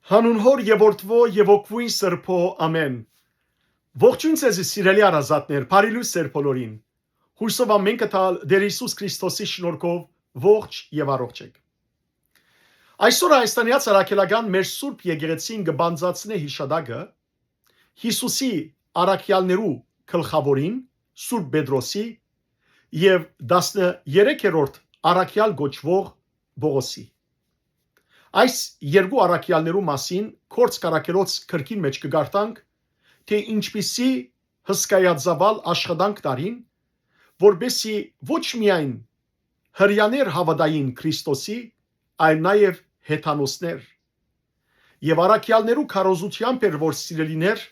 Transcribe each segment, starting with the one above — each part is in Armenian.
Հանուն հոր եւ որդվո եւ օգվույն սրբո ամեն։ Ողջույն ձեզ սիրելի արազատներ, բարիլույս ձեր բոլորին։ Հույսով ամեն կտալ Տեր Հիսուս Քրիստոսի շնորհքով ողջ եւ առողջ եք։ Այսօր Հայաստանի ցարակելական մեր Սուրբ Եկեղեցին կբանձացնե հիշադակը Հիսուսի առաքյալներու գլխավորին Սուրբ Պետրոսի եւ 13-րդ առաքյալ գոչվող Բողոսի։ Այս երկու առաքյալներու մասին Քորձ Կարաքելոց քրքին մեջ կգարտանք, թե ինչպիսի հսկայածավալ աշխատանք տարին, որբեսի ոչ միայն հրյաներ հավատային Քրիստոսի, այլ նաև հեթանոսներ։ Եվ առաքյալներու քարոզությամբ էր, որ սիրելիներ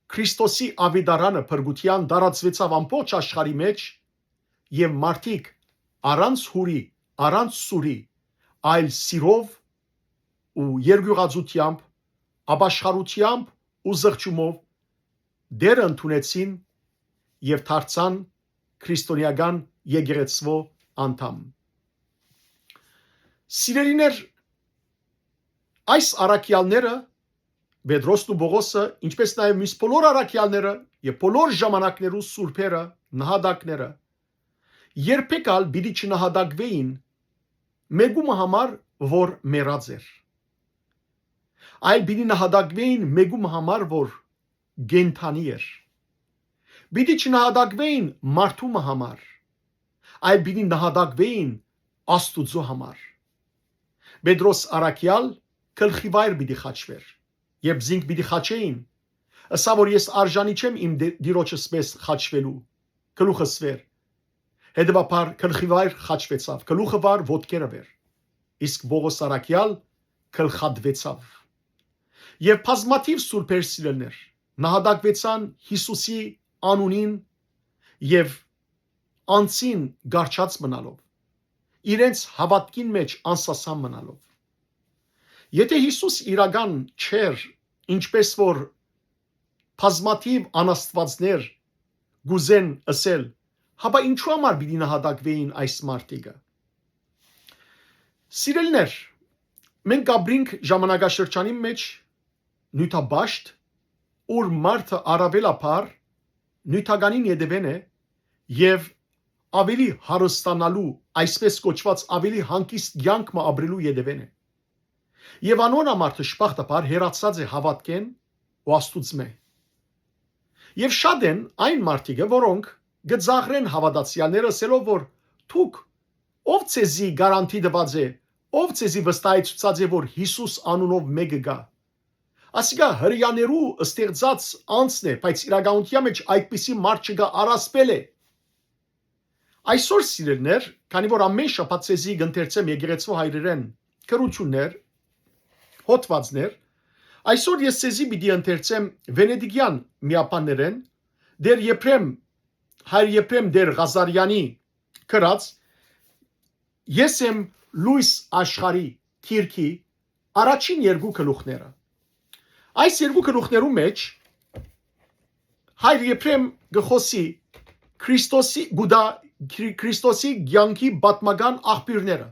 Քրիստոսի ավետարանը փրկության դարածվեցավ ամբողջ աշխարհի մեջ, եւ մարդիկ առանց հուրի, առանց սուրի, այլ սիրով ու երկյուղածությամբ, ապաշխարությամբ ու զղջումով դեր ընդունեցին եւ դարձան քրիստոնեական եկեղեցվո անդամ։ Սիրելիներ, այս առաքյալները Պետրոսն ու Բողոսը, ինչպես նաև մյուս բոլոր առաքյալները եւ բոլոր ժամանակներու սուրբերը, նահատակները, երբեք ալ պիտի չնահատակվեին մեգումը համար, որ մեռած էր, այլ պիտի նահատակվեին մեգումը համար, որ գենթանի էր, պիտի չնահատակվեին մարդու համար, այլ պիտի նահատակվեին Աստուծո համար։ Պետրոս առաքյալ գլխիվայր պիտի խաչվեր, եւ զինք պիտի խաչեին, ըսա որ ես արժանի չեմ իմ դիրոջս պես խաչվելու, գլուխս վեր, հետևաբար գլխիվայր խաչվեցավ, գլուխը վար ոտքերը վեր, իսկ Բողոս առաքյալ գլխատվեցավ։ Եվ բազմաթիվ սուրբեր սիրելներ նահատակվեցան Հիսուսի անունին եւ անցին գարչած մնալով, իրենց հավատքին մեջ անսասան մնալով։ Եթե Հիսուս իրական չէր, ինչպես որ բազմաթիվ անաստվածներ գուզեն ասել, հապա ինչու համար պիտի նահատակվեին այս մարդիկը։ Սիրելիներ, մենք գաբրինք ժամանակաշրջանի մեջ նյութաբաշտ, ուր մարդը առավելապար նյութականին ետևեն է եւ ավելի հարստանալու, այսպես կոչված ավելի հանգիստ կյանք ապրելու ետևեն է։ Եվ անոնամարտը շփախտապար հերացած է հավատքեն ու Աստուծմե։ Եվ շատ են այն մարդիկը, որոնք գծաղրեն հավատացյալները ասելով, որ թուք ով ցեզի գարանտի տված է, ով ցեզի վստահեցուցած է, որ Հիսուս անունով մեկը գա։ Ասիկա հрьяաներու ստեղծած անձն է, բայց իրականության մեջ այդպիսի մարդ չկա, առասպել է։ Այսօր սիրելներ, քանի որ ամեն շաբաթ ցեզի գընթերցեմ եկեղեցու հայրերեն քրություններ, հոդվածներ, այսօր ես ցեզի պիտի ընթերցեմ վենեդիկյան միապաններեն դեր Եփրեմ դեր Ղազարյանի գրած ես եմ լույս աշխարհի քիրքի առաջին երկու գլուխները։ Այս երկու գլուխներու մեջ հայր Եփրեմ գխոսի Քրիստոսի ցանկի պատմական աղբյուրները,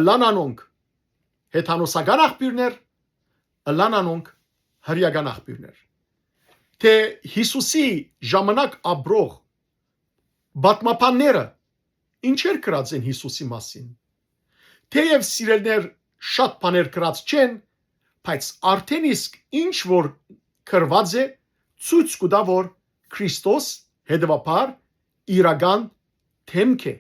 լանանոնք հեթանոսական աղբյուրներ, լանանոնք հրեական աղբյուրներ, թե Հիսուսի ժամանակ ապրող պատմապանները ինչեր գրած են Հիսուսի մասին, թեև սիրելներ շատ բաներ գրած չեն, բայց արդեն իսկ ինչ որ գրված է ցույց կտա, որ Քրիստոս հետևաբար իրական թեմք է։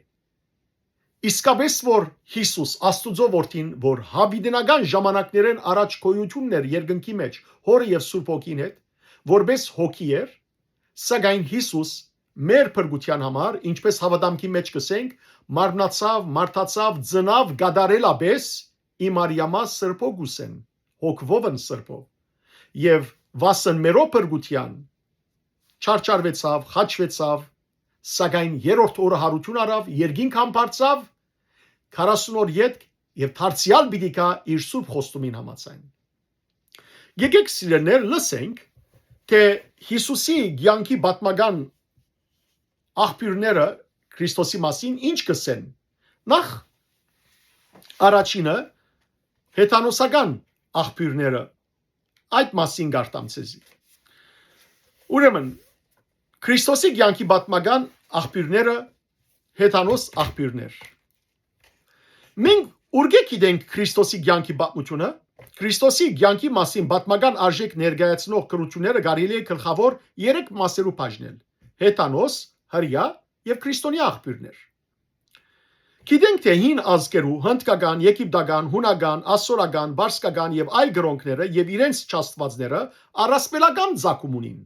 Իսկապես որ Հիսուս Աստուծո որդին, որ հավիդենական ժամանակներեն առաջ գոյություններ երկնքի մեջ հորը եւ Սուրբ Հոգին հետ, որպես հոգի էր, սակայն Հիսուս մեր փրկության համար, ինչպես հավատամքի մեջ կսենք, մարմնացավ, մարդացավ, ծնավ գադարելապես իմարյամա սրբոգուսեն, հոգվովն սրբով, եւ վասն մերո փրկության չարչարվեցավ, խաչվեցավ, սակայն երրորդ օրը հարություն արավ, երկինք համբարձավ, 40 օր յետք եւ դարձյալ պիտի գա իր սուրբ խոստումին համաձայն։ Եկեք սիրելներ լսենք, թե Հիսուսի ցանկի պատմական աղբյուրները Քրիստոսի մասին ինչ կսեն։ Նախ առաջինը հեթանոսական աղբյուրները։ Այդ մասին գարտամ ցեզի։ Ուրեմն Քրիստոսի կյանքի պատմական աղբյուրները հեթանոս աղբյուրներ։ Մենք ուրգե գիտենք Քրիստոսի կյանքի պատմությունը։ Քրիստոսի կյանքի մասին պատմական արժեք ներկայացնող գրությունները կարելի է գլխավոր 3 մասերով բաժնել. հեթանոս, հրյա եւ քրիստոնյա աղբյուրներ։ Գիտենք թե հին ազգերու հնդկական, եգիպտական, հունական, ասորական, բարսկական եւ այլ գրոնքները եւ իրենց չաստվածները առասպելական ցակում ունին։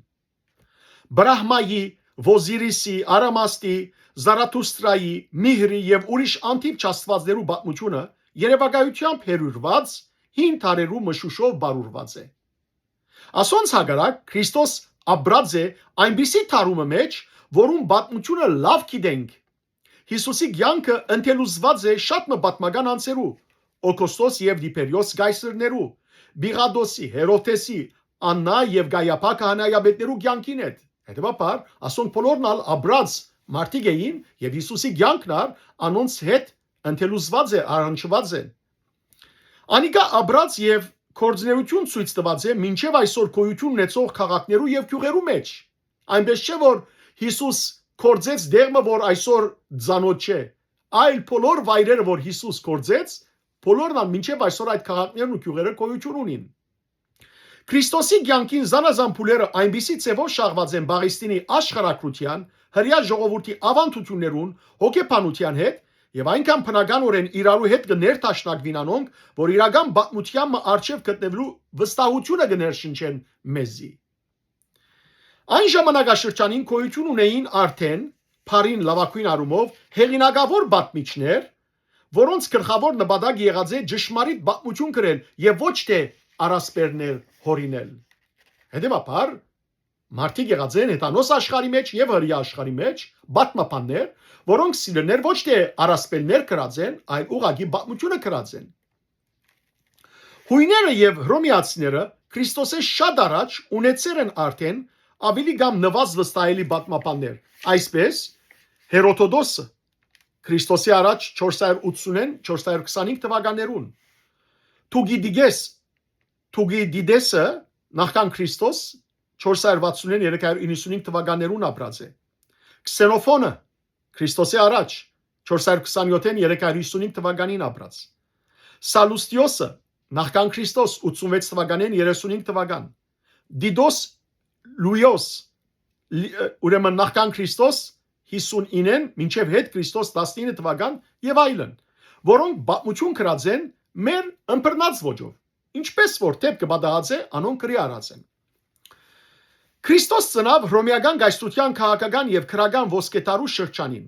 Բրահմայի, Ոզիրիսի, Արամաստի, Զարաթուստրայի, Միհրի եւ ուրիշ անտիպ չաստվածներու պատմությունը երևակայությամբ հերուրված հին թարերու մշուշով բարուրված է։ Ասոնց հակառակ Քրիստոս ապրած է այնպիսի թարումը մեջ, որում պատմությունը լավ գիտենք։ Հիսուսի կյանքը ընթելուզված է շատ պատմական անձերու, Օգոստոս եւ Դիպերիոս գայսրներու, Բիղադոսի, Հերոդեսի, Աննա եւ Գայափա քահանայապետներու կյանքին հետ։ Հետևաբար, ասոնք բոլորն ապրած մարդիկ էին եւ Հիսուսի կյանքն անոնց հետ ընթելուզված է, առնչված է։ Անիկա ապրած եւ կորձներություն ցույց տված է մինչեւ այսօր գոյություն ունեցող քաղաքներու եւ գյուղերու մեջ։ Այնպես չէ որ Հիսուս կորձեց դերմը, որ այսօր ցանոթ չէ, այլ բոլոր վայրերը, որ Հիսուս կորձեց, բոլորն մինչեւ այսօր այդ քաղաքներն ու գյուղերը գոյություն ունին։ Քրիստոսի կյանքին զանազան փուլերը այնպիսի ցևով շաղված են Բաղեստինի աշխարհակրության, հրյա ժողովրդի ավանդություններուն, հոգեբանության հետ եւ այնքան բնականորեն իրարու հետ կներտաշնակվին անոնք, որ իրական պատմության արժեվ գտնվելու վստահությունը կներշնչեն մեզի։ Այն ժամանակաշրջանին գոյություն ունեին արդեն Փարին լավագույն առումով հեղինակավոր պատմիչներ, որոնց գլխավոր նպատակ եղած է ճշմարիտ պատմություն գրել եւ ոչ թե առասպելներ հորինել։ Հետևաբար մարդիկ եղած են հեթանոս աշխարհի մեջ եւ հրյա աշխարհի մեջ պատմապաններ, որոնք սիրելներ ոչ թե առասպելներ գրած են, այլ ուղղակի պատմությունը գրած են։ Հույները եւ հռոմեացիները Քրիստոսի շատ առաջ ունեցել են արդեն ավելի կամ նվազ վստահելի պատմապաններ։ Այսպես Հերոդոտոսը Քրիստոսի առաջ 480-425 թվականներուն, Թուգիդիդեսը նախքան Քրիստոս 460-395 թվականներուն ապրած է։ Քսենոֆոնը Քրիստոսի առաջ 427-355 թվականին ապրած։ Սալուստիոսը նախքան Քրիստոս 86 թվականին 35 թվական։ Դիդոս Լուիոս ուրեմն նախքան Քրիստոս 59-ին մինչև հետ Քրիստոս 19 թվական եւ այլն, որոնք պատմություն գրած են մեր ըմբռնած ոճով, ինչպես որ դեպքը պատահած է անոնք գրի արած են։ Քրիստոս ծնավ հռոմեական գայստրության քաղաքական եւ քրական ոսկետարու շրջանին։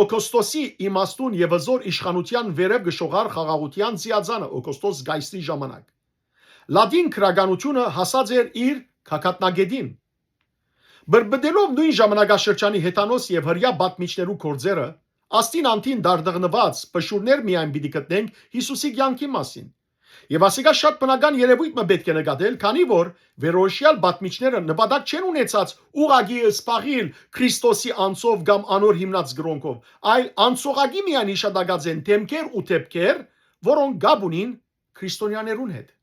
Օգոստոսի իմաստուն եւ հզոր իշխանության վերև գշողար խաղաղության զիածանը Օգոստոս գայստրի ժամանակ։ Լատին քրականությունը հասած էր իր քակատնագետին։ Բրբդելով նույն ժամանակաշրջանի հեթանոս եւ հրյա պատմիչներու կորձերը, աստին անտին դարդղնված պշուրներ միայն պիտի գտնենք Հիսուսի կյանքի մասին։ Եվ ասիկա շատ բնական երևույթ մը պետք է նկատել, քանի որ վերոշյալ պատմիչները նպատակ չեն ունեցած ուղագի սպաղիլ Քրիստոսի անցով կամ անոր հիմնած գրոնքով, այլ անցողագի միայն իշադակած են դեմքեր ու թեփքեր, որոնք գաբ ունին քրիստոնյաներուն հետ։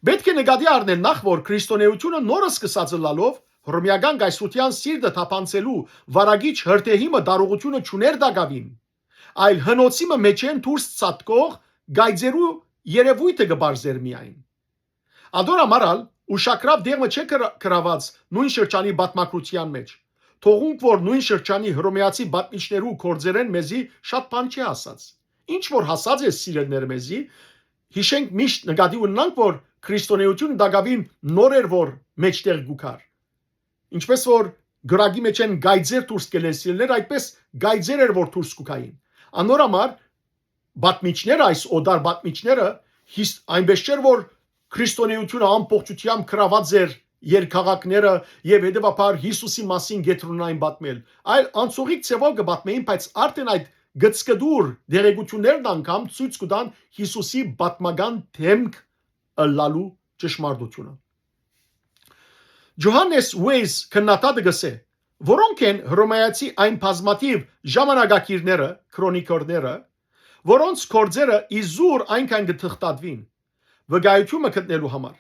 Պետք է նկատի առնել նախ, որ քրիստոնեությունը նորը սկսած լալով հռոմեական գայսրության սիրտը թափանցելու վարագիչ հրթեհիմը դարողությունը չուներ դակավին, այլ հնոցի մեջ են դուրս ցածկող գայձերու երևույթը գբարձեր միայն։ Ադորամարալ ուշակրավ դերմը չէ գրաված նույն շրջանի պատմակրության մեջ։ Թողունք որ նույն շրջանի հռոմեացի պատմիչներու կորձերեն մեզի շատ բան չի ասած։ Ինչ որ հասած է սիրելներ մեզի, հիշենք միշտ նկատի ունենանք, որ քրիստոնեությունը դակավին նոր էր որ մեջտեղ գուքար։ Ինչպես որ գրագի մեջ են գայձեր դուրս գելեն սիրելներ, այդպես գայձեր էր որ դուրս գուքային։ Անորամար պատմիչները այս օդար պատմիչները այնպես չէր որ քրիստոնեությունը ամբողջությամբ գրաված էր երկաղաքները եւ հետեւաբար Հիսուսի մասին գետրոնային պատմել, այլ անցողիկ ցևով կպատմեին, բայց արդեն այդ գծկդուր դերեկություններն անգամ ցույց կտան Հիսուսի պատմական թեմք լալու ճշմարտությունը։ Ջոհաննես Ուեյս քննադատը գսե, որոնք են հռոմեացի այն բազմաթիվ ժամանակակիրները, քրոնիկորները, որոնց կորձերը իզուր այնքան գթղթատվին, վկայությունը գտնելու համար։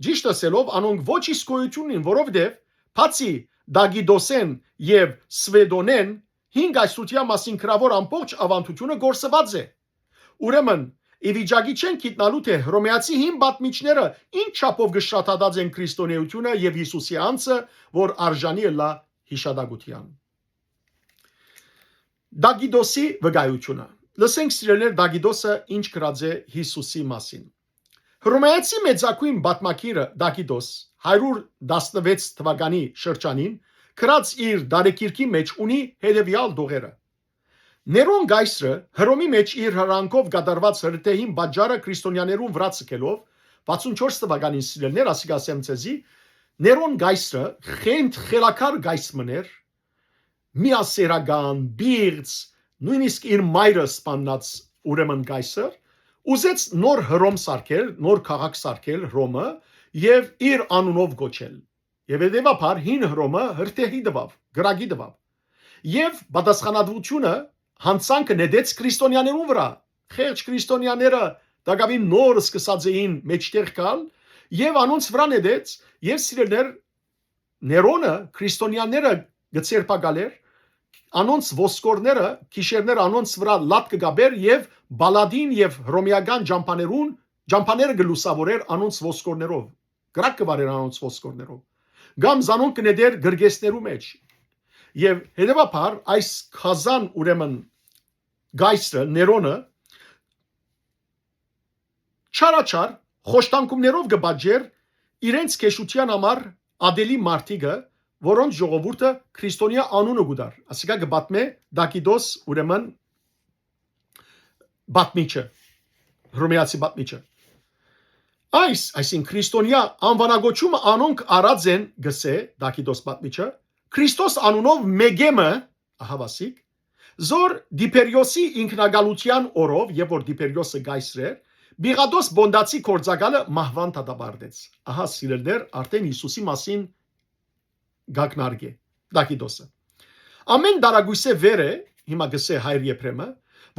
Ճիշտ ասելով, անոնք ոչ իսկ գոյություն ունին, որովհետև բացի Դագիդոսեն եւ Սվեդոնեն 5 այսրության մասին գրավոր ամբողջ ավանդությունը գործված է։ Ուրեմն Իվիճակի չեն գիտնալու թե հռոմեացի հին պատմիչները ինչ չափով գշրաթադած են քրիստոնեությունը եւ Հիսուսի անձը, որ արժանի է լա հիշադակության։ Դագիդոսի վկայությունը։ Լսենք սիրելիներ Դագիդոսը ինչ գրած է Հիսուսի մասին։ Հռոմեացի մեծակույն պատմակիրը Դագիդոս 116 թվականի շրջանին գրած իր դարեկիրքի մեջ ունի հետևյալ դողերը։ Ներոն գայսրը Հռոմի մեջ իր հրանքով գդարված հրթեհին բաժարը քրիստոնյաներուն վրա ցկելով 64 թվականին սիրելներ ասիկ ասեմ ցեզի Ներոն գայսրը խենթ խելակար գայսմներ միասերական բիղծ նույնիսկ իր մայրը սպանած ուրեմն գայսր ուզեց նոր Հռոմ սարքել, նոր քաղաք սարքել Հռոմը եւ իր անունով գոչել։ Եվ հետեւաբար հին Հռոմը հրթեհի դվավ, գրագի դվավ։ Եվ պատասխանատվությունը հանցանքը նետեց քրիստոնյաներուն վրա։ Խեղճ քրիստոնյաները դակավին նոր սկսած էին մեջտեղ գալ եւ անոնց վրա նետեց եւ սիրելներ Ներոնը քրիստոնյաները գծերպակալեր անոնց ոսկորները քիշերներ անոնց վրա լատ կգաբեր եւ բալադին եւ հռոմեական ջամփաները գլուսավորեր անոնց ոսկորներով գրակ կվարեր անոնց ոսկորներով գամ զանոն կնետեր գրգեսներու մեջ եւ հետեւաբար այս քազան ուրեմն գայսրը Ներոնը չարաչար խոշտանկումներով գբաջեր իրենց քեշության համար ադելի մարտիկը որոնց ժողովուրդը քրիստոնյա անունը գուդար ասիկա գբատմե Դակիդոս ուրեմն բատմիչը հռոմեացի բատմիչը այսին քրիստոնյա անվանագոչումը անոնք արած են գսե Դակիդոս բատմիչը Քրիստոս անունով մեգեմը ահավասիկ Զոր Դիպերիոսի ինքնագալության օրով եւ որ Դիպերիոսը գայսր էր Բիղադոս Բոնդացի կորձակալը մահվան դատաբարդեց ահա սիրելներ արդեն Հիսուսի մասին գակնարգե Դակիդոսը ամեն դարագույսե վեր է հիմա գսե հայր Եփրեմը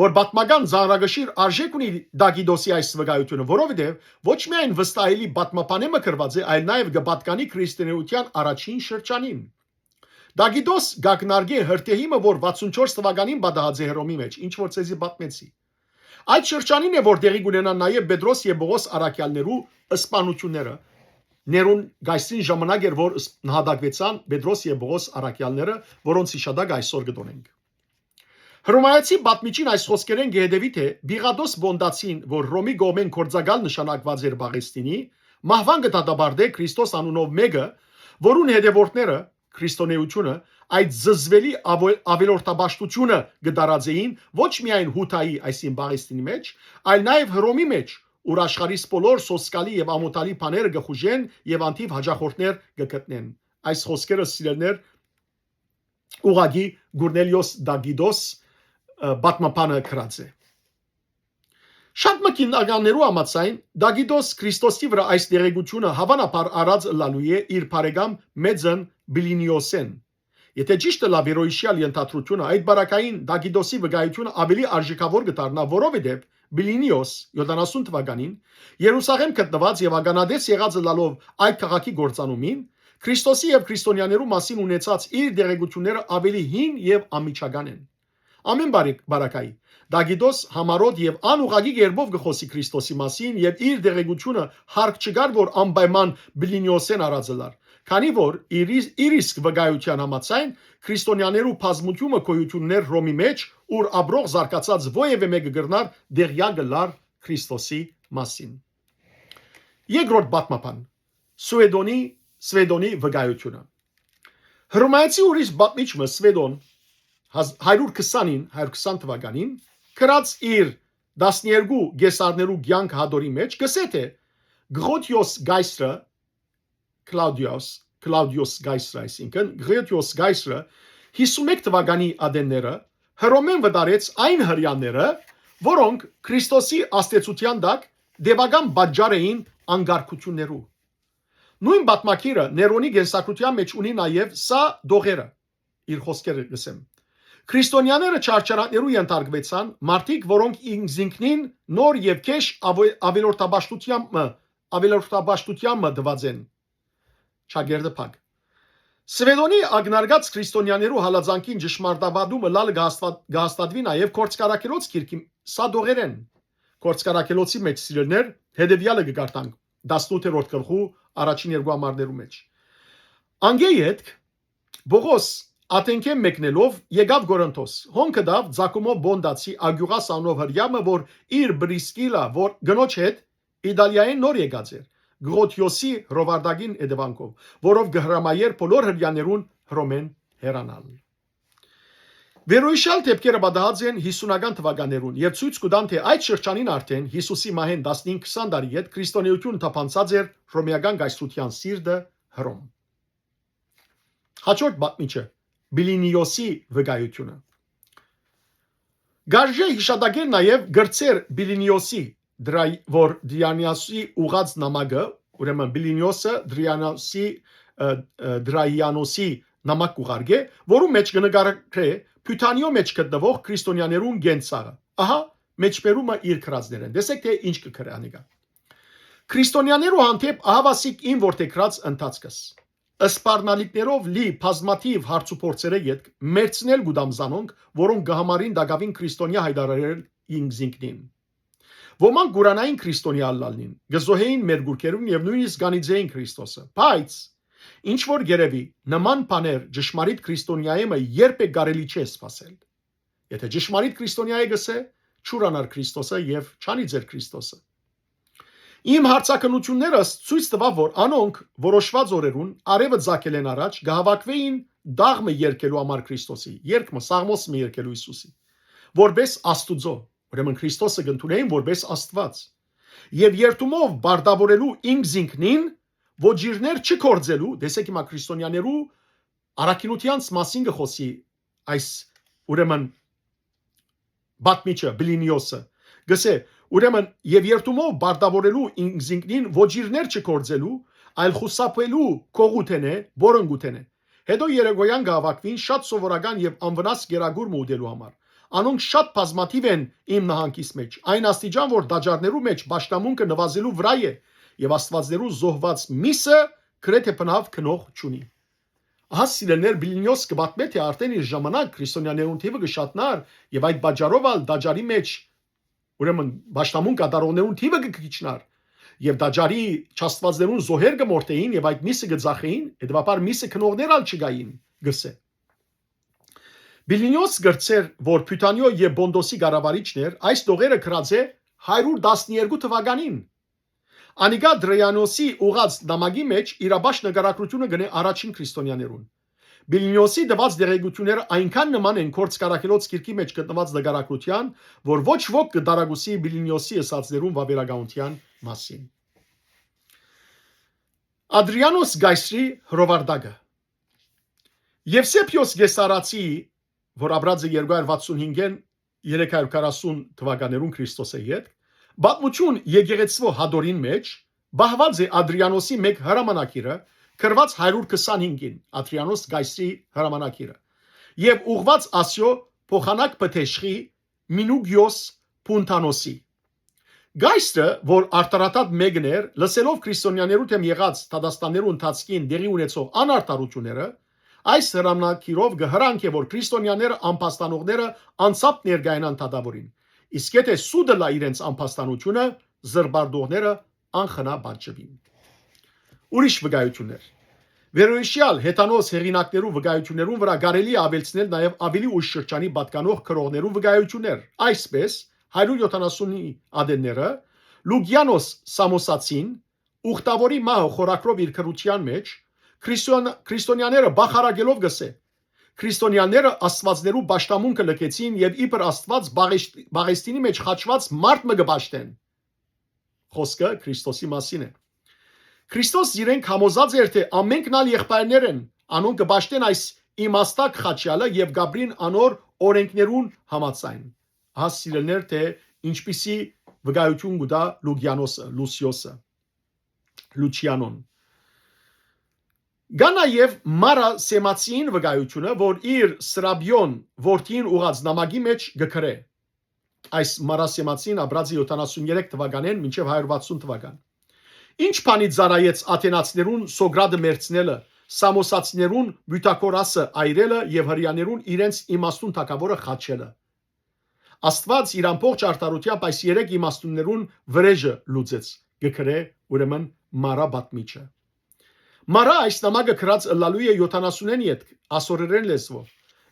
որ բատմական զանրագշիր արժեք ունի Դակիդոսի այս վկայությունը որովհետեւ ոչ միայն վստահելի բատմապանեմը գրված է այլ նաեւ գբատկանի քրիստոնեության առաջին շրջանին Դագիդոս գակնարգե հրթեհիմը որ 64 թվականին բադահած է Հռոմի մեջ ինչ որ ցեզի բատմեցի այդ շրջանին է որ դեղի գունենան նաև Պետրոս եւ Բողոս արաքյալներու սպանությունները Ներոն գայսին ժամանակ էր որ նահատակվեցան Պետրոս եւ Բողոս արաքյալները որոնց հիշադակ այսօր գտոնենք Հռոմայացի բատմիչին այս խոսքերեն գեհդեվի թե Բիղադոս Բոնդացին որ Ռոմի գոմեն կորձակալ նշանակված էր Բաղեստինի մահվան գտադաբարդե Քրիստոս անունով մեկը որուն հետևորդները քրիստոնեությունը այդ զզվելի ավելորդաբաշտությունը գդարած էին ոչ միայն հութայի այսին Բաղեստինի մեջ այլ նաև Հռոմի մեջ ուր աշխարհիս բոլոր սոսկալի եւ ամոթալի բաները գխուժեն եւ անթիվ հաջախորդներ գտնեն այս խոսքերը սիրելներ ուղագի Գուրնելիոս Դագիդոս բատմապանը գրած է Շատ մկինականներու համաձայն Դագիդոս Քրիստոսի վրա այս դերեկությունը հավանաբար արած լալու է իր բարեկամ Մեծն Բիլինիոսեն Եթե ճիշտ է լա վերոյիշյալ ենթադրությունը այդ բարակային Դագիդոսի վկայությունը ավելի արժեքավոր կդառնա որովհետև Բիլինիոս 70 թվականին Երուսաղեմ գտնված եւ ագանադես եղած լալով այդ քաղաքի գործանումին Քրիստոսի եւ քրիստոնյաներու մասին ունեցած իր դերեկությունները ավելի հին եւ ամիջական են Ամեն բարակայի Դագիդոս համարոտ եւ անուղագի երբով գխոսի Քրիստոսի մասին եւ իր դերեկությունը հարկ չգար որ անպայման Բիլինիոսեն արածելար քանի որ իր իսկ վկայության համաձայն քրիստոնյաներու բազմությունը կոյություններ Ռոմի մեջ ուր աբրող զարգացած ովևէ մեկը գրնար դեղյալ գլար Քրիստոսի մասին Երկրորդ բատմապան Սվեդոնի վկայությունը Հռոմայացի ուրիշ բատմիչը Սվեդոն 120 թվականին գրած իր 12 գեսարներու ցանկ հադորի մեջ գսե թե Գրոտիոս գայսրը Կլաուդիոս գայսրը այսինքն Գրոտիոս գայսրը 51 թվականի ադենները Հռոմեն վտարեց այն հрьяաները որոնք Քրիստոսի աստեցության դակ դեվական բաժար էին անգարկություններու Նույն բատմակիրը Ներոնի գենսակրության մեջ ունի նաև սա դողերը իր խոսքերը լսեմ Քրիստոնյաները չարչարանքներու ենթարկվեցան, մարդիկ, որոնք ինքնին նոր եւ քեշ ավելորդաբաշտությամբ դված են։ Չագերդը փակ։ Սվեդոնի ագնարգած քրիստոնյաներու հալածանքին ճշմարտաբադումը լալ գահստատվի նաև կորցկարակելոց քիրքի սադողերեն։ Կորցկարակելոցի մեջ սիրելներ հետևյալը կգարտանք 18-րդ գլխու առաջին երկու ամառներու մեջ։ Անգեյետ Բողոս Աթենքեն մեկնելով եկավ Գորընթոս։ Հոնքը դավ Ձակոմով Բոնդացի Ագյուղաս անով հրյամը, որ իր Բրիսկիլա, որ գնոջ հետ Իտալիայեն նոր եկած էր։ Գրոթիոսի Ռովարդագին Էդվանկով, որով գհրամայեր բոլոր հրյաներուն Հռոմեն հերանալ։ Վերոյշալ դեպքերը պատահած են 50-ական թվականներուն եւ ցույց կտան, թե այդ շրջանին արդեն Հիսուսի մահեն 15-20 տարի հետ քրիստոնեություն թափանցած էր հռոմեական գայսրության սիրտը Հռոմ։ Հաջորդ պատմիչը Բիլինիոսի վկայությունը։ Գարժե հիշատակել նաև գրծեր Բիլինիոսի որ Դիանիոսի ուղած նամակը, ուրեմն Բիլինիոսը Դրայանոսի նամակ ուղարկե, որում մեջ կնկարագրե Փյուտանիո մեջ գտնվող քրիստոնյաներուն գենցաղը։ Ահա մեջբերումը իր քրածներ են։ Տեսեք թե ինչ կգրե անիկա։ Քրիստոնյաներու հանդեպ ահավասիկ ին որտեքրած ընթացքս։ Սպառնալիքներով լի բազմաթիվ հարցուփորձերը յետ մերցնել գուդամզանոնք, որոնք գահամարին դակավին քրիստոնյա հայտարարել ինքնին։ Ոմանք գուրանային քրիստոնյա ալլալնին, գզոհեին մեր գուրքերուն եւ նույնիսկ գանիձեին Քրիստոսը։ Բայց ինչ որ գերեւի նման բաներ ճշմարիտ քրիստոնյայը երբեք կարելի չէ սпасել։ Եթե ճշմարիտ քրիստոնյայը գսե, ճուրանար Քրիստոսը եւ չանի ձեր Քրիստոսը։ Իմ հարցակնություններս ցույց տվավ, որ անոնք որոշված օրերուն արևը ցակել են առաջ գահավակվեին դաղմը երկելու համար Քրիստոսի, երկմը սաղմոսը երկելու Հիսուսի, որբես Աստուծո, ուրեմն Քրիստոսը գտնեին որբես Աստված, եւ երթումով բարտավորելու ինքնին ոչիրներ չկործելու, դեսեք հիմա քրիստոնյաներու արաքինությանց մասին գխոսի այս ուրեմն բատմիչը Բիլինիոսը գսե ուրեմն եւ երթումով բարտավորելու ինքնին ոչիրներ չկործելու, այլ խուսափելու կողութենե, բորոնգութենե։ Հետո երեգոյան գավակվին շատ սովորական եւ անվնաս գերագուր մուդելու համար։ Անոնք շատ բազմաթիվ են իմ նահանգիս մեջ, այն աստիճան, որ դաջարներու մեջ ճաշտամունքը նվազելու վրա է եւ աստվածներու զոհված միսը գրեթե բնավ քնող չունի։ Ահա սիրելներ Բիլինիոս կբատմե, թե արդեն իր ժամանակ քրիստոնյաներուն թիվը կշատնար եւ այդ բաժարով ալ դաջարի մեջ ուրեմն ճաշտամուն կատարողներուն թիվը կքիչնար եւ դաջարի չաստվածներուն զոհեր կմորթեին եւ այդ միսը կձախեին, հետեւաբար միսը քնողներ ալ չգային գսե։ Բիլինիոս գրծեր, որ Փյուտանիո եւ Բոնդոսի գարավարիչներ այս տողերը գրած է 112 թվականին։ Անիկա Դրեյանոսի ուղած նամակի մեջ իրաբաշ նկարագրությունը գնե առաջին քրիստոնյաներուն։ Բիլինիոսի դված դերեկությունները այնքան նման են կորցկարակելոց գիրքի մեջ գտնված նկարագրության, որ ոչ ոք կդարագուսի Բիլինիոսի ասածներուն վավերագանության մասին։ Ադրիանոս Գայսրի հրովարտակը Եվսեփիոս Գեսարացի, որ ապրած է 265-ին 340 թվականներուն Քրիստոսի հետ, բացմություն եկեղեցվո հադորին մեջ բահված է Ադրիանոսի մեկ հրամանակիրը, գրված 125-ին Ադրիանոս Գայսրի հրամանակիրը, եւ ուղված Ասիո փոխանակ Պտեշխի Մինուգիոս Պունտանոսի։ Գայսրը, որ արտարատատ մեկն էր, լսելով քրիստոնյաներու դեմ եղած տադաստաններու ընթացքին դեղի ունեցող անարտարությունները, այս հրամանակիրով գհրանք է, որ քրիստոնյաները անփաստանողները անցապ ներգայանան թադավորին, իսկ եթե սուդը լա իրենց անփաստանությունը, զրբարդողները անխնա բաճվին։ Ուրիշ վկայություններ Վերոյշյալ հետանոց հեղինակներու վկայություններուն վրա կարելի է ավելցնել նաև ավելի ուշ շրջանի պատկանող քրողներու վկայություններ, այսպես 170-ի ադենները Լուգիանոս Սամոսացին ուխտավորի մահը խորակրով իր քրության մեջ քրիստոնյաները բախարագելով գսե քրիստոնյաները աստվածներու ճաշտամունքը լքեցին եւ իբր աստված բաղեստինի մեջ խաչված մարդ մը գբաշտեն խոսքը Քրիստոսի մասին է Քրիստոս իրենք համոզած էր թե ամենքն ալ եղբայրներ են անոնք կբաշտեն այս իմաստակ խաչյալը եւ Գաբրին անոր օրենքներուն համաձայն հասիրելներ թե ինչպիսի վկայություն կտա Լուգիանոսը Լուսիոսը Լուչիանոն Գա նաև Մարա Սեմացին վկայությունը, որ իր Սրաբյոն որդին ուղած նամակի մեջ գկրե։ Այս Մարա Սեմացին ապրած 73 թվականին մինչև 160 թվական։ Ինչ բանից զարայեց աթենացիներուն Սոկրատը մերցնելը, Սամոսացիներուն Բյուտակորասը այրելը եւ հրյաներուն իրենց իմաստուն թակավորը խաչելը։ Աստված իր ամբողջ արտարությամբ այս երեք իմաստուններուն վրեժը լուծեց։ Գկրե ուրեմն Մարա Բատմիչը։ Մարա այս նամակը գրած ըլլալու է 79 ետ ասորերեն լեզվով։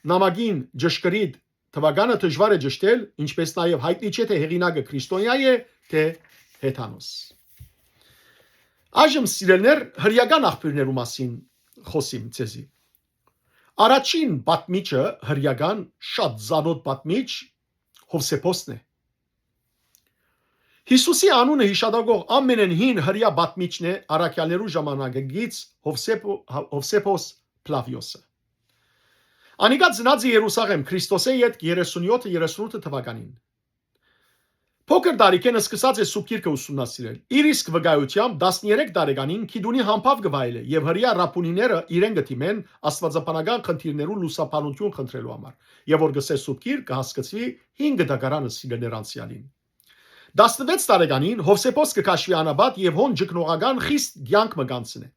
Նամակին ճշգրիտ թվականը դժվար է ճշտել, ինչպես նաև հայտնի չէ թե հեղինակը քրիստոնյա է, թե հեթանոս։ Այժմ սիրելներ հրյական աղբյուրներու մասին խոսիմ ցեզի։ Առաջին պատմիչը հրյական շատ զանոթ պատմիչ Հովսեփոսն է։ Հիսուսի անունը հիշադակող ամենահին հրյա պատմիչն է առաքյալներու ժամանակագից Հովսեփոս Պլավիոսը։ Անիկա ծնած է Երուսաղեմ Քրիստոսի հետ 37-38 թվականին։ Փոքր տարիքեն սկսած է սուբկիրքը ուսումնասիրել։ Իր իսկ վկայությամբ 13 տարեկանին Քիդունի համբավ գվայել է եւ հրյա ռապունիները իրեն գտիմեն աստվածապանական խնդիրներու լուսապանություն խնդրելու համար եւ որ գսե սուբկիր կհասկացվի 5 դակարանը սիրելներ անցյալին։ 16 տարեկանին Հովսեփոս կքաշվի անաբատ եւ հոն ջկնողական խիստ ցանկ մգանցն է։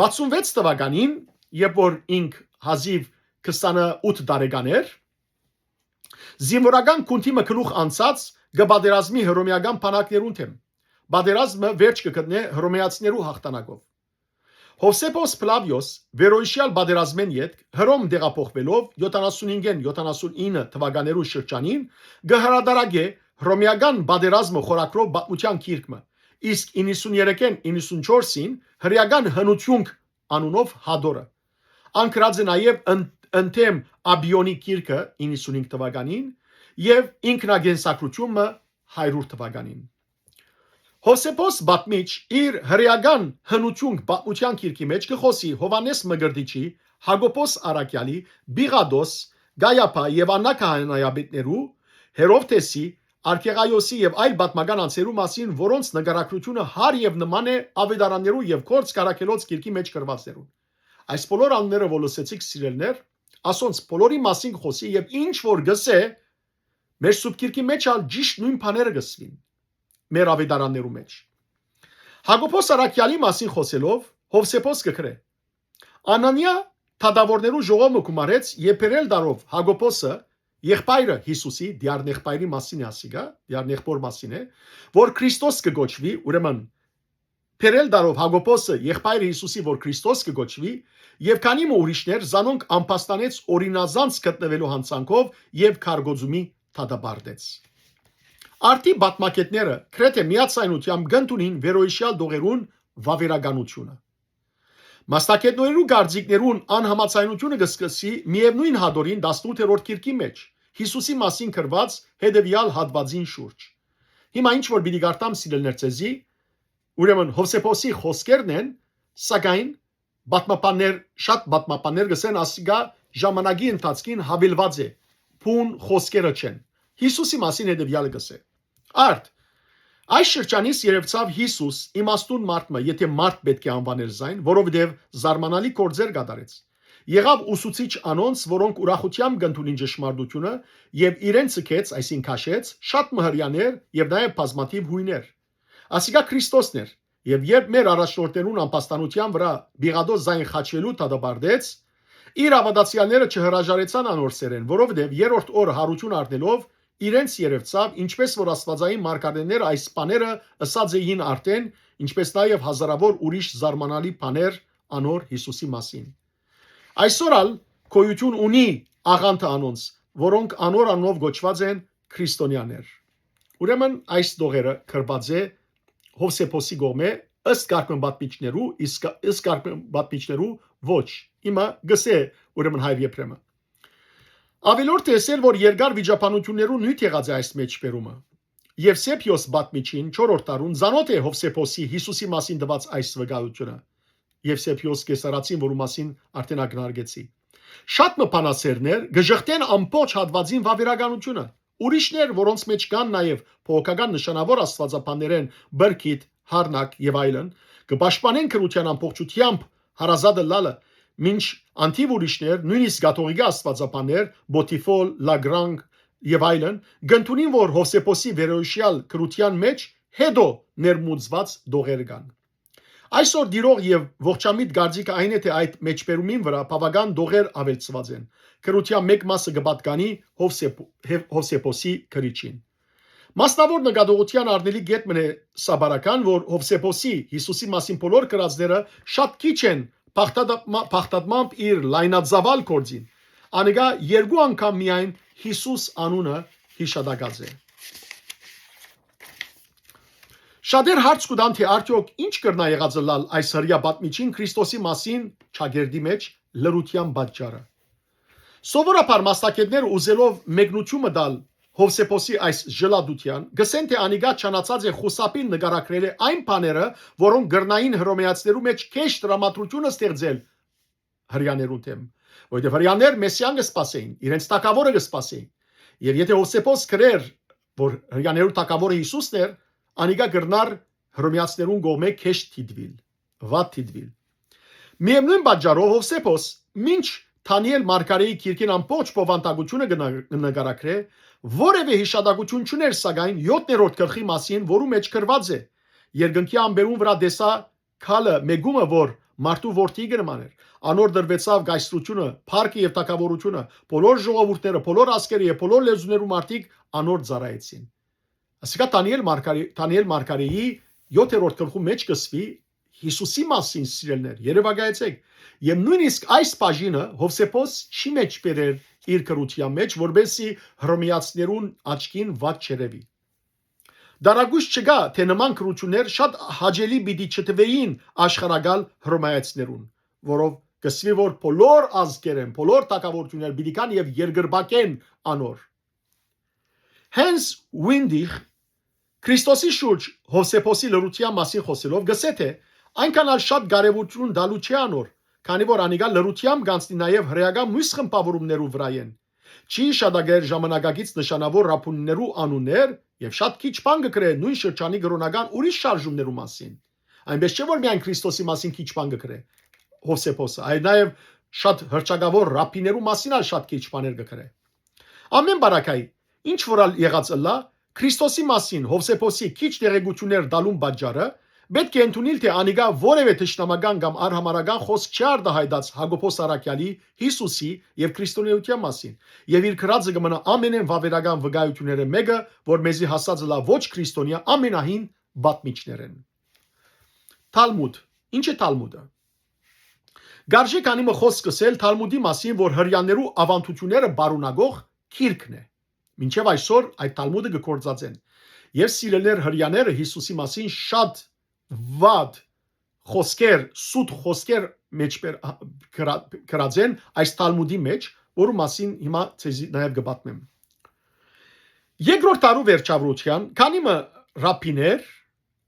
66 թվականին երբ որ ինք հազիվ 28 տարեկան էր զինվորական քունթիմը գլուխ անցած գբադերազմի հռոմեական բանակներուն թեմ։ Բادرազմը վերջ կգտնե հռոմեացիներու հաղթանակով։ Հովսեփոս Պլավիոս վերոյշյալ բادرազմեն յետ Հռոմ դեղափոխվելով 75-79 թվականներու շրջանին գհրադարագե հռոմեական բادرազմը խորակրով պատմության քիրկը, իսկ 93-94-ին հրյական հնություն անունով հադորը։ Անկրած է նաև ընթեմ Աբիոնի քիրկը 95 թվականին եւ ինքնագենսակրությունը 100 թվականին։ Հովսեփոս Բատմիչ իր հրյական հնություն պատմության քիրքի մեջ կխոսի Հովանես Մգրդիչի, Հակոբոս Արաքյալի, Բիղադոս, Գայափա եւ Աննա քահանայապետներու, Հերովտեսի, Արքեղայոսի եւ այլ պատմական անձերու մասին, որոնց նկարագրությունը հար եւ նման է ավետարաններու եւ Քորձ Կարաքելոց քիրքի մեջ գրվածներուն։ Այս բոլոր անունները որ լսեցիք սիրելներ, ասոնց բոլորի մասին խոսի եւ ինչ որ գսե մեր սուբկիրքի մեջ ալ ճիշտ նույն բաները գսվին մեր ավետարաններու մեջ։ Հակոբոս Արաքյալի մասին խոսելով Հովսեփոս կգրե. Անանիա թադավորներու ժողովը կումարեց եւ բերել դարով Հակոբոսը եղբայրը Հիսուսի դիարնեղբայրի մասին է ասիգա, դիարնեղբոր մասին է, որ Քրիստոս կգոչվի, ուրեմն բերել դարով Հակոբոսը եղբայրը Հիսուսի որ Քրիստոս կգոչվի եւ քանի ուրիշներ զանոնք ամփաստանեց օրինազանց գտնվելու հանցանքով եւ քարգոծումի թադաբարդեց։ Արտի բատմակետները քրեթե միացայնությամբ գտնունին վերոյշյալ դողերուն վավերականությունը։ Մասնակետներու գարձիկներուն անհամացայնությունը կսկսի միևնույն հադորին 18-րդ քիրքի մեջ Հիսուսի մասին գրված հետևյալ հատվածին շուրջ։ Հիմա ինչ որ պիտի գարտամ սիրելներ ցեզի, ուրեմն Հովսեփոսի խոսքերն են, սակայն շատ բատմապաններ գսեն ասիգա ժամանակի ընթացքին հավելված է, փուն խոսքերը չեն։ Հիսուսի մասին հետևյալը գսե. Արդ այս շրջանից երևցավ Հիսուս իմաստուն մարդը, եթե մարդ պետք է անվանել զայն, որովհետև զարմանալի գործեր կատարեց։ Եղավ ուսուցիչ անոնց, որոնք ուրախությամբ գտնունին ճշմարտությունը եւ իրեն ցկեց, այսին քաշեց, շատ մհրյաներ եւ նաեւ բազմաթիվ հույներ։ Ասիկա Քրիստոսն էր, եւ երբ մեր առաջնորդներուն անպաստանության վրա բիղադոս զայն խաչվելու տադաբարդեց, իր ավադացիաները չհրաժարեցան անոր սերեն, որովհետև երրորդ օրը հարություն առնելով իրենց երևցավ, ինչպես որ աստվածային մարգարեները այս բաները ըսած էին արդեն, ինչպես նաև հազարավոր ուրիշ զարմանալի բաներ անոր Հիսուսի մասին։ Այսօր ալ գոյություն ունի աղանթը անոնց, որոնք անոր անունով գոչված են քրիստոնյաներ։ Ուրեմն այս դողերը կրված է Հովսեփոսի գոմե ըստ կարգուն պատմիչներու, ըստ կարգուն պատմիչներու ոչ։ Հիմա գսե ուրեմն հայր Եփրեմը։ Ավելորդ տեսել, որ երկար վիճապանություններու նույթ եղած է այս մեջբերումը։ Եվսեփիոս Բատմիչին 4-րդ տարուն զանոթ է Հովսեփոսի Հիսուսի մասին տված այս վկայությունը։ Եվսեփիոս Կեսարացին, որու մասին արդեն ակնարկեցի։ Շատ մփանասերներ գժղտեն ամբողջ հատվածին վավերականությունը։ Ուրիշներ, որոնց մեջ կան նաև փողոքական նշանավոր աստվածապաններեն Բրկիտ, Հարնակ եւ այլն, կպաշտպանեն քրության ամբողջությամբ հարազատը լալը մինչ անտիվ ուրիշներ, նույնիսկ գաթողիկի աստվածապաններ, Բոտիֆոլ, Լագրանկ եւ այլն, գտնունին որ Հովսեփոսի վերոյշյալ քրության մեջ հետո ներմուծված դողեր կան։ Այսօր դիրող եւ ողջամիտ գարձիկը այն է թե այդ մեջբերումին վրա բավական դողեր ավելցված են։ Քրության մեկ մասը կպատկանի Հովսեփոսի քրիչին։ Մասնավոր նկատողության առնելի գետ մնե սաբարական, որ Հովսեփոսի Հիսուսի մասին բոլոր գրածները շատ քիչ են փախտատմամբ իր լայնածավալ կորձին։ Անիկա երկու անգամ միայն Հիսուս անունը հիշադակած է։ Շատեր հարց կուտան թե արդյոք ինչ կրնա եղած լալ այս հրյա պատմիչին Քրիստոսի մասին ճագերդի մեջ լրության պատճառը։ Սովորաբար մասնակիցները ուզելով մեկնությունը տալ Հովսեփոսի այս ժլադության, գսեն թե անիկա չանացած է խուսապին նկարագրել է այն բաները, որոնք գրնային հռոմեացիներու մեջ քեշ դրամատրությունը ստեղծել հрьяներուն դեմ, որովհետև հрьяներ մեսիան կսպասեին, իրենց տակավորը կսպասեին։ Եվ եթե Հովսեփոս գրեր, որ հрьяներու տակավորը Հիսուսն էր, անիկա գրնար հռոմեացիներուն կողմէ քեշ թիդվիլ, վատ թիդվիլ։ Միևնույն պատճառով Հովսեփոս մինչ Դանիել Մարգարեի քիրքին ամբողջ բովանդակությունը նկարագրե, որևէ հիշադակություն չուներ սակայն 7-րդ գլխի մասին, որու մեջ գրված է. երկնքի ամբերուն վրա դեսա քալը մեգումը, որ մարդու որդի գրման էր, անոր դրվեցավ գայստրությունը, փառքը եւ տակավորությունը, բոլոր ժողովուրդները, բոլոր ազգերը եւ բոլոր լեզուներու մարդիկ անոր ծառայեցին։ Ասիկա Դանիել Մարգարեի 7-րդ գլխու մեջ կսվի Հիսուսի մասին սիրելներ, երևակայեցեք։ Եվ նույնիսկ այս բաժինը Հովսեփոս չի մեջ բերեր իր քրության մեջ, որբեսի հռոմեացիներուն աչքին վատ չերևի։ Դարագույս չկա, թե նման քրություններ շատ հաճելի պիտի չտվեին աշխարհակալ հռոմեացիներուն, որով կսվի որ բոլոր ազգերեն, բոլոր տակավորություններ պիտի կան եւ երկրբակեն անոր։ Հենց Վինդիխ Քրիստոսի շուրջ Հովսեփոսի լրության մասին խոսելով գսե թե այնքան ալ շատ կարևորություն դալու չէ անոր, քանի որ անիկա լրությամբ գանցնի նաև հրեական մյուս խմբավորումներու վրայեն։ Չի շադագեր ժամանակակից նշանավոր ռապուններու անուններ եւ շատ քիչ բան կգրե նույն շրջանի գրոնական ուրիշ շարժումներու մասին։ Այնպես չէ որ միայն Քրիստոսի մասին քիչ բան կգրե Հովսեփոսը, այլ նաև շատ հրճագավոր ռապիներու մասին ալ շատ քիչ բաներ կգրե։ Ամեն բարակայ, ինչ որ ալ եղած ըլլա, Քրիստոսի մասին Հովսեփոսի քիչ տեղեկություններ դալուն պատճառը պետք է ընդունել թե անիկա որևէ թշնամական կամ արհամարական խոսք չի արտահայտած Հակոբոս Արաքյալի, Հիսուսի եւ քրիստոնեության մասին եւ իր քրածը կմնա ամենեն վավերական վկայությունները մեկը, որ մեզի հասած լա ոչ քրիստոնյա ամենահին բատմիչներեն։ Թալմուդ, ինչ է Թալմուդը։ Գարժե քանի մը խոսք ասել Թալմուդի մասին, որ հрьяներու ավանդությունները բարունագող քիրքն է։ Մինչև այսօր այդ Թալմուդը գործածեն։ Եվ սիրելներ հрьяները Հիսուսի մասին շատ վատ խոսքեր, սուտ խոսքեր մեջ գրածեն այս Թալմուդի մեջ, որու մասին հիմա ցեզի նաև կպատմեմ։ Երկրորդ տարու վերջավորության քանի մը ռապիներ,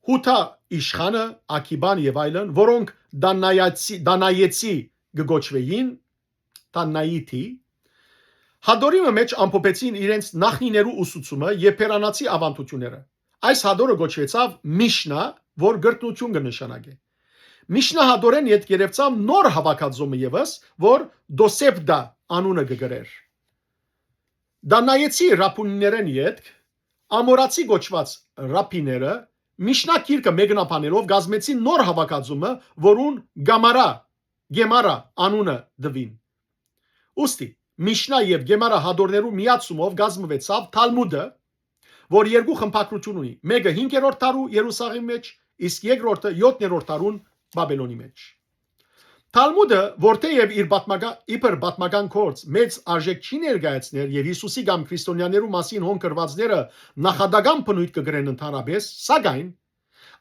Հութա իշխանը, Աքիբան եւ այլն, որոնք Դանայեցի գոչվեին, Տանայիթի Հադորի մեջ ամփոփեցին իրենց նախնիներու ուսուցումը եւ Փերանացի ավանդությունները։ Այս հադորը գոչվեցավ Միշնա, որ գրտնություն կնշանակե։ Միշնա հադորեն յետ գերևցավ նոր հավաքածումը եւս, որ Դոսեփդա անունը կգրեր։ Դանայեցի ռապուններեն յետ ամորացի գոչված ռապիները Միշնա քիրքը մեկնաբանելով գազմեցին նոր հավաքածումը, որուն Գեմարա անունը դվին։ Ոստի Միշնա եւ Գեմարա հադորներու միացումով գազմվեցավ Թալմուդը, որ երկու խմբակրություն ունի։ Մեկը 5-րդ տարու Երուսաղեմի մեջ, իսկ երկրորդը 7-րդ տարուն Բաբելոնի մեջ։ Թալմուդը, որտեղ իր պատմական կորց մեծ արժեք չի ներկայացներ եւ Հիսուսի կամ քրիստոնյաներու մասին հոնկրվածները նախադական բնույթ կգրեն ընդհանրապես, սակայն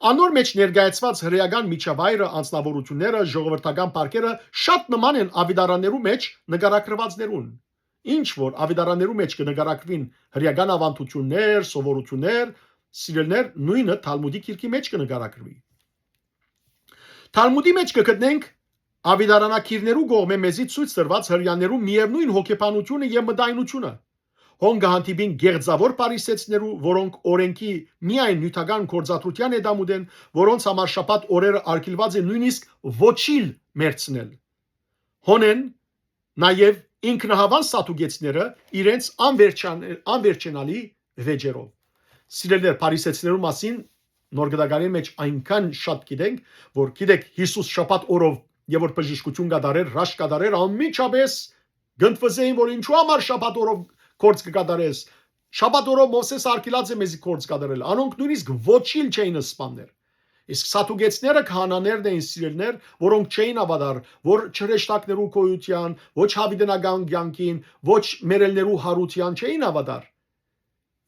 անոր մեջ ներկայացված հրեական միջավայրը, անձնավորությունները, ժողովրդական պարկերը շատ նման են ավիդարաներու մեջ նկարագրվածներուն։ Ինչ որ ավիդարաներու մեջ կնկարագրվին հրեական ավանդություններ, սովորություններ, սիրելներ, նույնը Թալմուդի քիրքի մեջ կնկարագրվի։ Թալմուդի մեջ կգտնենք ավիդարանակիրներու կողմէ մեզի ցույց տրված հրեաներու միևնույն հոգեբանությունը եւ մտայնությունը։ հոն գահանտիբին գեղձավոր պարիսեցներու, որոնք օրենքի միայն նյութական կորձատության էդամուդեն, որոնց համար շաբաթ օրերը արգելված է նույնիսկ ոչիլ մերցնել։ Հոնեն նաև ինքնահավան սատուգեցները իրենց անվերջանալի վեճերով։ Սիրելիներ, պարիսեցներու մասին նոր գդագարի մեջ այնքան շատ գիտենք, որ գիտեք Հիսուս շաբաթ օրով եւ որ բժշկություն կատարեր, հրաշք կատարեր, անմիջապես գնդվզեին, որ ինչու համար շաբաթ օրով կորձ կկատարես։ Շաբաթ օրով Մովսես արգելած է մեզի կորձ կատարել։ Անոնք նույնիսկ ոչիլ չէին սպանել։ Իսկ սատուգեցները քահանաներն էին սիրելներ, որոնք չէին ավադար, որ չրեշտակներու կոյության, ոչ հավիդենական կյանքին, ոչ մերելներու հարության չէին ավադար։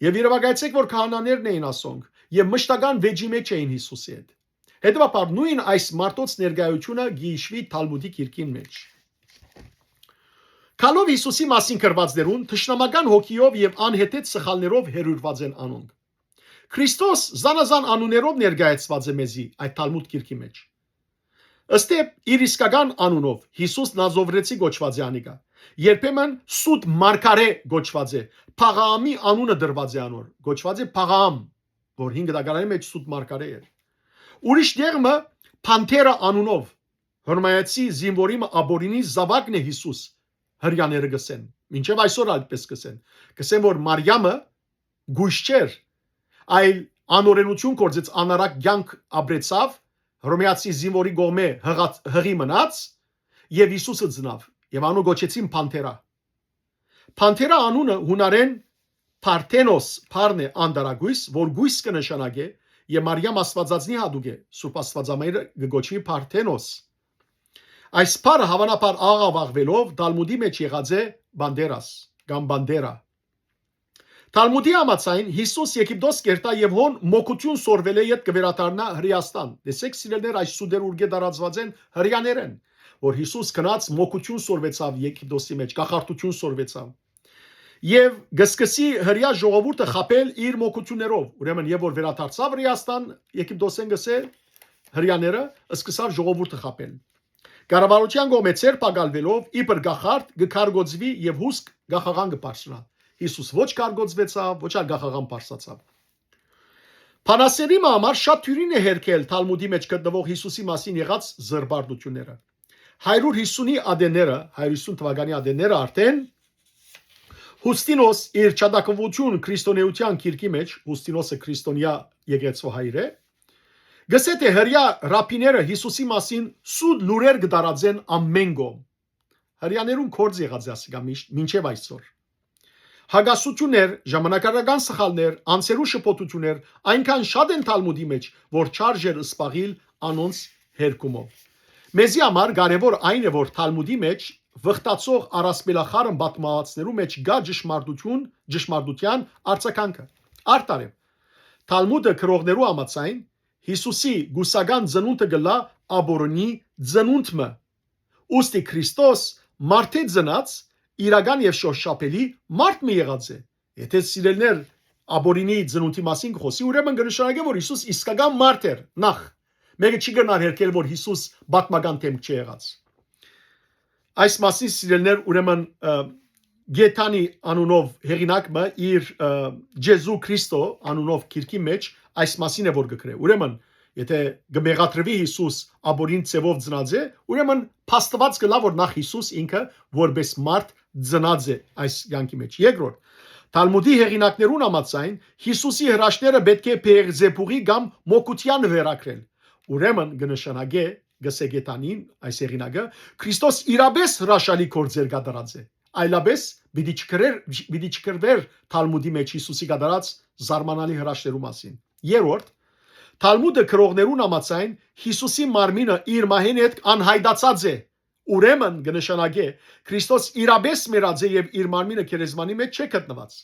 Եվ երևակայեցեք, որ քահանաներն էին ասոնք եւ մշտական վեճի մեջ էին Հիսուսի հետ։ Հետևաբար նույն այս մարդոց ներկայությունը գիշվի Թալմուդի գիրքին մեջ։ Քալով Հիսուսի մասին գրվածներուն թշնամական հոգիով եւ անհետետ սխալներով հերուրված են անոնք։ Քրիստոս զանազան անուններով ներկայացված է մեզի այդ Թալմուդ գիրքի մեջ։ Ըստ իր իսկական անունով Հիսուս Նազովրեցի գոչված է անիկա։ Երբեմն սուտ մարգարե գոչված է, Փաղամի անունը դրված է անոր, գոչված է Փաղամ, որ 5 դագարանի մեջ սուտ մարգարե է։ Ուրիշ դերմը Փանթերա անունով հրմայացի զինվորի աբորինի զավակն է Հիսուս հрьяաները գսեն։ Մինչև այսօր այդպես գսեն։ Գսեն որ Մարիամը գույշ չէր, այլ անօրենություն կործեց անարակ կյանք ապրեցավ, հրմայացի զինվորի գոմե հղի մնաց եւ Հիսուսը ծնավ եւ անու գոչեցին Փանթերա։ Փանթերա անունը հունարեն Parthenos Parne Andaragüis, որ գույս կնշանակե եւ Մարիամ Աստվածածնի հադուկ է, Սուրբ Աստվածամայրը գոչվի Parthenos։ Այս բառը հավանաբար աղավաղվելով Թալմուդի մեջ եղած է Բանդերաս կամ Բանդերա։ Թալմուդի համաձայն Հիսուս Եգիպտոս կերտա եւ հոն մոկություն սորվել է իդ կվերադառնա Հրեաստան։ Տեսեք սիրելներ, այս սուդեր ուրգե դարածված են հрьяաներեն, որ Հիսուս գնաց մոկություն սորվեցավ Եգիպտոսի մեջ, կախարտություն սորվեցավ։ Եվ գսկսի հрья ժողովուրդը խապել իր մոկություններով։ Ուրեմն եւ որ վերադարձավ Հրեաստան, Եգիպտոսեն գսե հрьяաները սկսավ ժողովուրդը խապել։ Կառավարության կողմից պագալվելով իբր գախարդ գկարգոծվի եւ հուսք գախաղան կբարձրանա։ Հիսուս ոչ կարգոծվեցավ, ոչ ալ գախաղան բարձրացավ։ Փանասերի համար շատ թյուրին է հերքել Թալմուդի մեջ գտնվող Հիսուսի մասին եղած զրբարդությունները։ 150-ի ադենները, 150 թվականի ադենները արդեն Հուստինոս իր չադակվություն քրիստոնեության քիրքի մեջ, Հուստինոսը քրիստոնյա եկեղեցու հայր է, գսե թե հрья ռաբիները Հիսուսի մասին սուտ լուրեր կդարածեն ամեն կողմ։ Հрьяներուն կորձ եղած է ասիկա մինչև այսօր։ Հագասություններ, ժամանակարական սխալներ, անցերու շփոթություններ այնքան շատ են Թալմուդի մեջ, որ չարժեր սպաղիլ անոնց հերկումով։ Մեզի համար կարևոր այն է, որ Թալմուդի մեջ վխտացող առասպելախարն պատմվածներու մեջ գա ճշմարտության արձագանքը։ Արտարև Թալմուդը քրողներու համաձայն Հիսուսի գուսական ծնունդը գլա աբորոնի ծնունդը։ Ուստի Քրիստոս մարդե ծնած իրական եւ շոշափելի մարդ մի եղած է։ Եթե սիրելներ աբորինի ծնունդի մասին խոսի, ուրեմն կնշանակե որ Հիսուս իսկական մարդ էր։ Նախ մեկը չի գնար հերքել որ Հիսուս պատմական թեմք չի եղած։ Այս մասին սիրելներ ուրեմն Գետանի անունով հեղինակը իր Ջեզու Քրիստո անունով քիրքի մեջ այս մասին է որ գկրե։ Ուրեմն եթե գմեղատրվի Հիսուս աբորին ծևով ծնած է, ուրեմն փաստված կլա որ նախ Հիսուս ինքը որպես մարդ ծնած է այս յանքի մեջ։ Երկրորդ Թալմուդի հեղինակներուն համաձայն Հիսուսի հրաշները պետք է Բեերզեբուղի կամ մոկության վերակրել։ Ուրեմն կնշանակե գսեգետանին այս հեղինակը Քրիստոս իրապես հրաշալի գործեր կատարած է։ Այլապես պիտի չկրվեր Թալմուդի մեջ Հիսուսի կատարած զարմանալի հրաշներու մասին։ Երրորդ Թալմուդը քրողներուն համաձայն Հիսուսի մարմինը իր մահին հետ անհայտացած է։ Ուրեմն կնշանակե Քրիստոս իրապես մեռած է եւ իր մարմինը քերեզմանի մեջ չէ գտնված։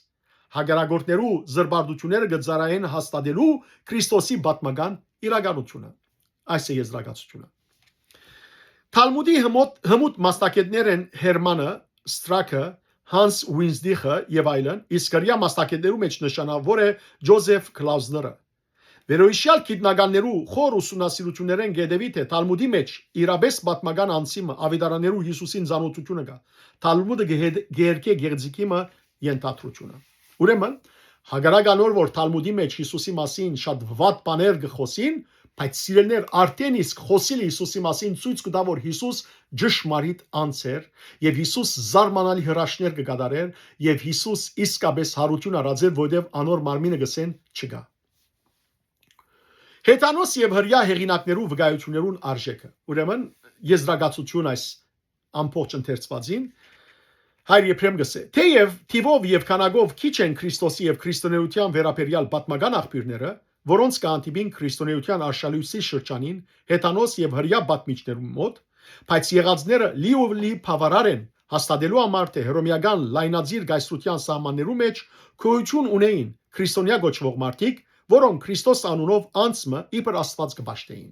Հագարագործներու զրբարդությունները գծարային հաստատելու Քրիստոսի պատմական իրականությունը։ Այս է եզրակացությունը։ Թալմուդի հմուտ մասնակիցներ են Հերմանը, Ստրակը, Հանս Ուինզդիխը եւ այլն, իսկ հրյա մասնակիցներու մեջ նշանավոր է Ջոզեֆ Կլաուզները։ Վերոյշյալ գիտնականներու խոր ուսումնասիրություններեն գետևի թե Թալմուդի մեջ իրապես պատմական անցիմը ավետարաներու Հիսուսին ծանոթությունը կա։ Թալմուդը գերկե գերձիկիմը ենթադրությունը։ Ուրեմն հագարականոր որ Թալմուդի մեջ Հիսուսի մասին շատ վատ բաներ գխոսին, բայց սիրելներ արդեն իսկ խոսիլ Հիսուսի մասին ցույց կտա որ Հիսուս ճշմարիտ անձ էր եւ Հիսուս զարմանալի հրաշքներ կկատարեր եւ Հիսուս իսկապես հարություն արած էր որովհետեւ անոր մարմինը գսեն չկա։ Հեթանոս եւ հրյա հեղինակներու վկայություններուն արժեքը։ Ուրեմն եզրակացություն այս ամբողջ ընթերցվածին Հայր Եփրեմ գսե թեև թիվով եւ քանակով քիչ են Քրիստոսի եւ քրիստոնեության վերաբերյալ պատմական աղբյուրները, որոնց կանտիբին քրիստոնեության արշալույսի շրջանին հեթանոս եւ հրյա պատմիչներու մոտ, բայց եղածները լի բավարար են հաստատելու համար թե հռոմեական լայնածիր գայսրության սահմաններու մեջ գոյություն ունեին քրիստոնյա գոչվող մարդիկ, որոնք Քրիստոս անունով անցմը իբր Աստված կպաշտեին։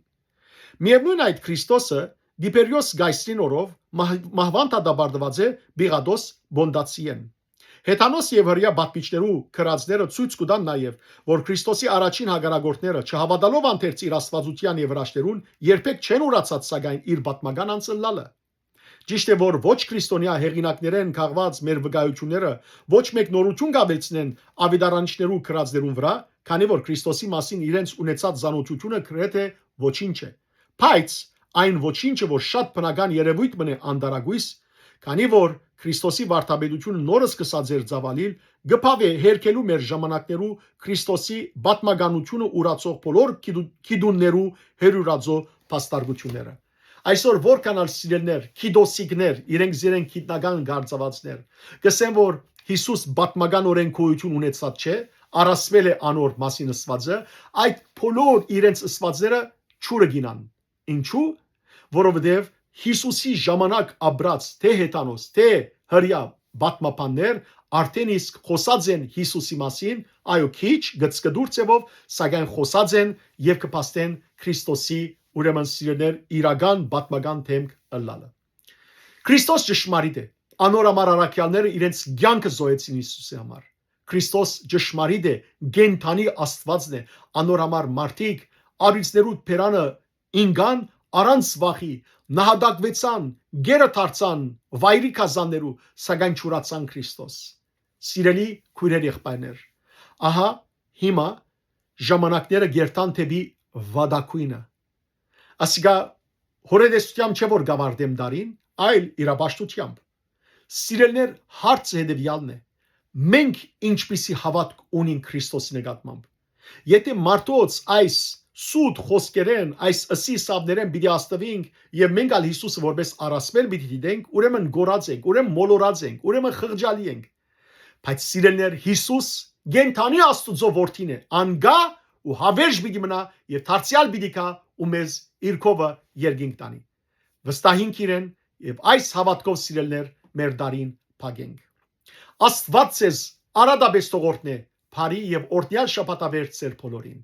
Միևնույն այդ Քրիստոսը Դիպերիոս գայսրին օրով մահվան դադարված է Բիղադոս Բոնդացիեն։ Հեթանոս եւ հրյա պատմիչներու քրածները ցույց կտան նաեւ, որ Քրիստոսի առաջին հագարագործները չհավատալով անթերց իր աստվածության եւ վրաշներուն երբեք չեն ուրացած սակայն իր պատմական անցյալը։ Ճիշտ է որ ոչ քրիստոնյա հեղինակներեն քաղված մեր վկայությունները ոչ մեկ նորություն կավելցնեն ավետարանիչներու քրածներուն վրա, քանի որ Քրիստոսի մասին իրենց ունեցած զանոթությունը գրեթե ոչինչ է։ Բայց այն ոչինչը որ շատ բնական երևույթ մնե անդարագույս, քանի որ Քրիստոսի վարդապետությունը նորը սկսած էր ծավալիլ, գփավե հերքելու մեր ժամանակներու Քրիստոսի պատմականությունը ուրացող բոլոր քիդուններու հերուրածո փաստարկությունները։ Այսօր որքան ալ սիրելներ, քիդոսիկներ, իրենք քիտնական գարձավացներ, կսեն որ Հիսուս պատմականորեն գոյություն ունեցած չէ, առասվել է անոր մասին ըսվածը, այդ բոլոր իրենց ըսվածները ճուրը գինան։ Ինչու՞, որովհետև Հիսուսի ժամանակ ապրած թե հեթանոս, թե հրյա պատմապաններ արդեն իսկ խոսած են Հիսուսի մասին, այո քիչ գծկդուր ծևով, սակայն խոսած են եւ կփաստեն Քրիստոսի ուրեմն սիրելներ իրական պատմական թեմք ըլլալը։ Քրիստոս ճշմարիտ է։ Անոր համար առաքյալները իրենց կյանքը զոհեցին Հիսուսի համար։ Քրիստոս ճշմարիտ է, գենթանի Աստվածն է։ Անոր համար մարդիկ արիցներու փերանը ինգան առանց վախի նահատակվեցան, գերը դարձան վայրի կազաններու, սակայն չուրացան Քրիստոս։ Սիրելի քույրեր եղբայրներ, ահա հիմա ժամանակները գերտան թեպի վադակույնը։ Ասիկա հորեդեսությամբ չէ որ գավարդեմ դարին, այլ իրապաշտությամբ։ Սիրելներ հարցը հետևյալն է. մենք ինչպիսի հավատք ունենք Քրիստոսի նկատմամբ։ Եթե մարդոց այս սուտ խոսքերեն, այս ըսի սավներեն պիտի աստվենք եւ մենք ալ Հիսուսը որպես առասպել պիտի դիտենք, ուրեմն գորած ենք, ուրեմն մոլորած ենք, ուրեմն խղճալի ենք։ Բայց սիրելներ Հիսուս գենթանի Աստուծո որդին է, անգա ու հավերժ պիտի մնա եւ դարձյալ պիտի կա ու մեզ իր կովը երկինք տանի։ Վստահենք իրեն եւ այս հավատքով սիրելներ մեր դարին փագենք։ Աստված ձեզ արադաբես թողորտնե, բարի եւ օրհնյալ շաբաթավերջ ձեր բոլորին։